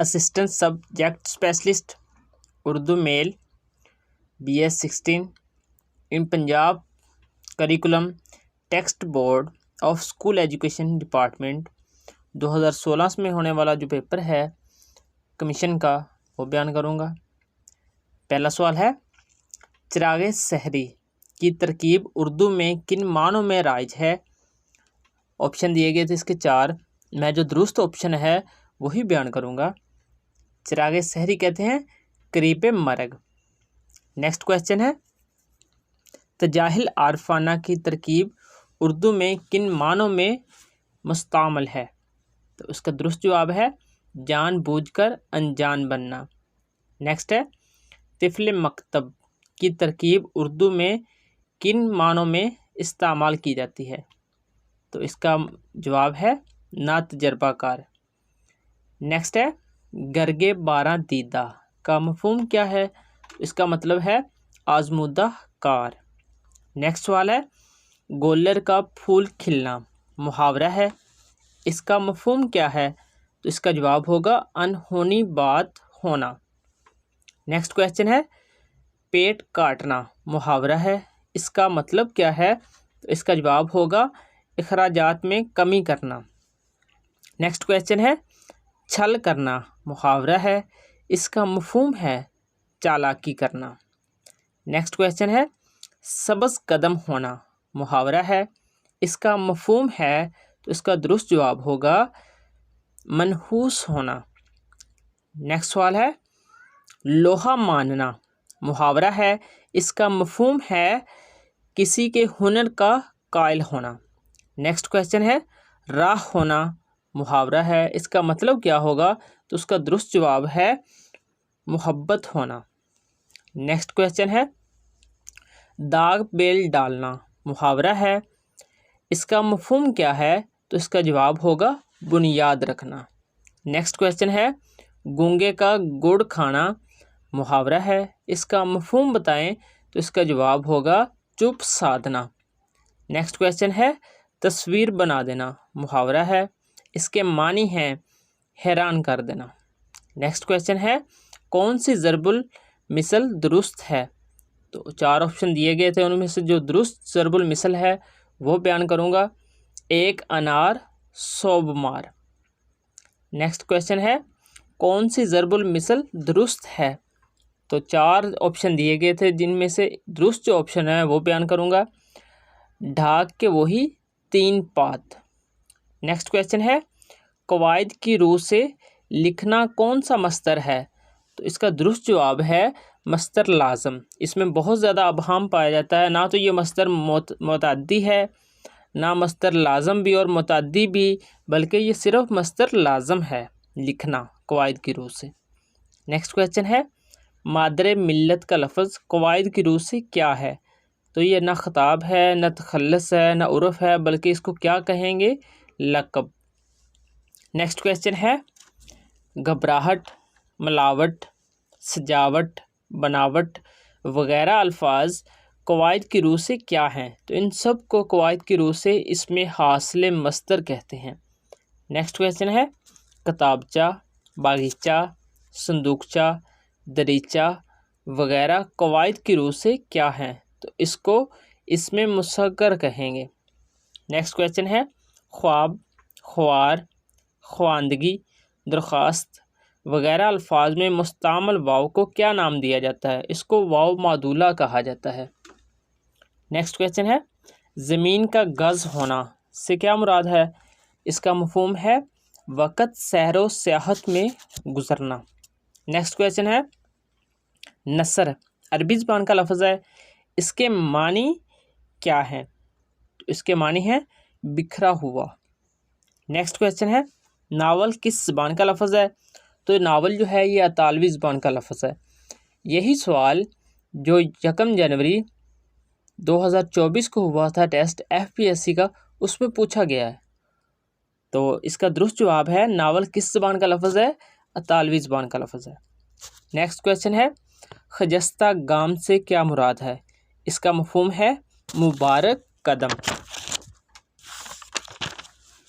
Assistant subject specialist Urdu male BS 16 in Punjab curriculum text board of school education department 2016 में होने वाला जो paper है कमीशन का वो बयान करूँगा। पहला सवाल है, चिरागे सहरी की तरकीब उर्दू में किन मानों में राइज है। ऑप्शन दिए गए थे इसके 4, मैं जो दुरुस्त ऑप्शन है वही बयान करूँगा। चिरागे सहरी कहते हैं करीब मरग। नेक्स्ट क्वेश्चन है, तजाहिल आरफाना की तरकीब उर्दू में किन मानों में मुस्तामल है। तो उसका दुरुस्त जवाब है जानबूझकर अनजान बनना। नेक्स्ट है, तिफल मकतब की तरकीब उर्दू में किन मानों में इस्तेमाल की जाती है। तो इसका जवाब है नातजर्बाकार। नेक्स्ट है, गरगे बारह दीदा का मफहूम क्या है। इसका मतलब है आजमूदा कार। नेक्स्ट सवाल है, गोलर का फूल खिलना मुहावरा है, इसका मफहूम क्या है। तो इसका जवाब होगा अनहोनी बात होना। नेक्स्ट क्वेश्चन है, पेट काटना मुहावरा है, इसका मतलब क्या है। तो इसका जवाब होगा इखराजात में कमी करना। नेक्स्ट क्वेश्चन है, छल करना मुहावरा है, इसका मफहूम है चालाकी करना। नेक्स्ट क्वेश्चन है, सबज कदम होना मुहावरा है, इसका मफहूम है। तो इसका दुरुस्त जवाब होगा मनहूस होना। नेक्स्ट सवाल है, लोहा मानना मुहावरा है, इसका मफहूम है किसी के हुनर का कायल होना। नेक्स्ट क्वेश्चन है, राह होना मुहावरा है, इसका मतलब क्या होगा। तो उसका दुरुस्त जवाब है मोहब्बत होना। नेक्स्ट क्वेश्चन है, दाग बेल डालना मुहावरा है, इसका मफहूम क्या है। तो इसका जवाब होगा बुनियाद रखना। नेक्स्ट क्वेश्चन है, गूंगे का गुड़ खाना मुहावरा है, इसका मफहूम बताएं। तो इसका जवाब होगा चुप साधना। नेक्स्ट क्वेश्चन है, तस्वीर बना देना मुहावरा है, इसके मानी हैं हैरान कर देना। नेक्स्ट क्वेश्चन है, कौन सी ज़रबुल मिसल दुरुस्त है। तो 4 ऑप्शन दिए गए थे, उनमें से जो दुरुस्त ज़रबुल मिसल है वो बयान करूँगा। 1 अनार 100 बीमार। नेक्स्ट क्वेश्चन है, कौन सी ज़रबुल मिसल दुरुस्त है। तो 4 ऑप्शन दिए गए थे, जिनमें से दुरुस्त जो ऑप्शन है वो बयान करूँगा। ढाक के वही 3 पात। नेक्स्ट क्वेश्चन है, कवायद की रूह से लिखना कौन सा मस्तर है। तो इसका दुरुस्त जवाब है मस्तर लाजम। इसमें बहुत ज़्यादा अबहाम पाया जाता है, ना तो ये मस्तर मुतअद्दी है, ना मस्तर लाजम भी और मुतअद्दी भी, बल्कि ये सिर्फ मस्तर लाजम है लिखना कवायद की रूह से। नेक्स्ट क्वेश्चन है, मादरे मिल्लत का लफ्ज़ कवायद की रूह से क्या है। तो ये ना ख़ताब है, ना तखल्लुस है, ना उर्फ़ है, बल्कि इसको क्या कहेंगे, लक़ब। नेक्स्ट क्वेश्चन है, घबराहट, मिलावट, सजावट, बनावट वगैरह अल्फाज कवायद की रूह से क्या हैं। तो इन सब को कवायद की रूह से इसमें हासिल मस्तर कहते हैं। नेक्स्ट क्वेश्चन है, किताबचा, बागीचा, संदूकचा, दरीचा वगैरह कवायद की रूह से क्या हैं। तो इसको इसमें मुसग्गर कहेंगे। नेक्स्ट क्वेश्चन है, ख्वाब, ख्वार, ख्वांदगी, दरख्वास्त वगैरह अल्फाज में मुस्तामल वाव को क्या नाम दिया जाता है। इसको वाव मादूला कहा जाता है। नेक्स्ट क्वेश्चन है, ज़मीन का गज़ होना से क्या मुराद है। इसका मफहूम है वक़्त सहरो सियाहत में गुज़रना। नेक्स्ट क्वेश्चन है, नसर अरबी ज़बान का लफ्ज़ है, इसके मानी क्या है। तो इसके मानी है बिखरा हुआ। नेक्स्ट क्वेश्चन है, नावल किस ज़बान का लफ्ज़ है। तो नावल जो है ये अतालवी ज़बान का लफ्ज़ है। यही सवाल जो 1 जनवरी 2024 को हुआ था टेस्ट FPSC का, उसमें पूछा गया है। तो इसका दुरुस्त जवाब है नावल किस ज़बान का लफ्ज़ है, अतालवी ज़बान का लफ्ज़ है। नेक्स्ट क्वेश्चन है, खजस्ता गाम से क्या मुराद है। इसका मफहूम है मुबारक कदम।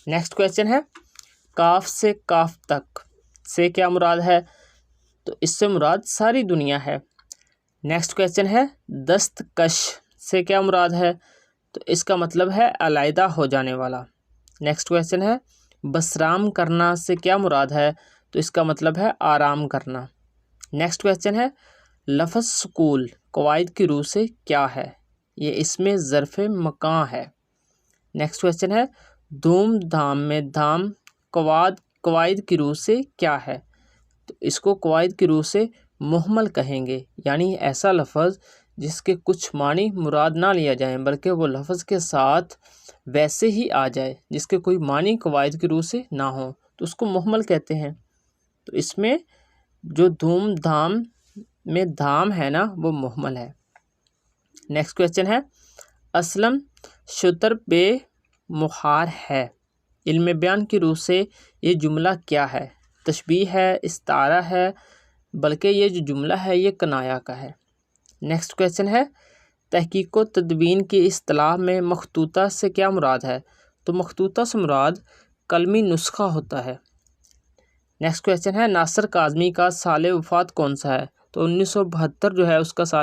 नेक्स्ट क्वेश्चन है, काफ से काफ तक से क्या मुराद है? तो इससे मुराद सारी दुनिया है। नेक्स्ट क्वेश्चन है दस्तकश से क्या मुराद है? तो इसका मतलब है अलहदा हो जाने वाला। नेक्स्ट क्वेश्चन है बसराम करना से क्या मुराद है? तो इसका मतलब है आराम करना। नेक्स्ट क्वेश्चन है लफ्ज़ स्कूल कवायद की रूह से क्या है? ये इसमें ज़र्फ़ मकान है। नेक्स्ट क्वेश्चन है धूम धाम में धाम कवायद की रूह से क्या है? तो इसको कवायद की रूह से मुहम्मल कहेंगे, यानी ऐसा लफ्ज़ जिसके कुछ मानी मुराद ना लिया जाए बल्कि वो लफ्ज़ के साथ वैसे ही आ जाए, जिसके कोई मानी कवायद की रूह से ना हो, तो उसको मुहम्मल कहते हैं। तो इसमें जो धूम धाम में धाम है ना, वो मुहम्मल है। नेक्स्ट क्वेश्चन है असलम शुतर बे मुहार है, इल्म बयान की रूह से ये जुमला क्या है? तशबीह है, इस्तारा है, बल्कि ये जो जुमला है ये कनाया का है। नेक्स्ट क्वेश्चन है तहकीक व तदवीन की इस्तिलाह में मखतूता से क्या मुराद है? तो मखतूता से मुराद कलमी नुस्खा होता है। नेक्स्ट क्वेश्चन है नासिर काज़मी का साल वफ़ात कौन सा है? तो 1972 जो है उसका साल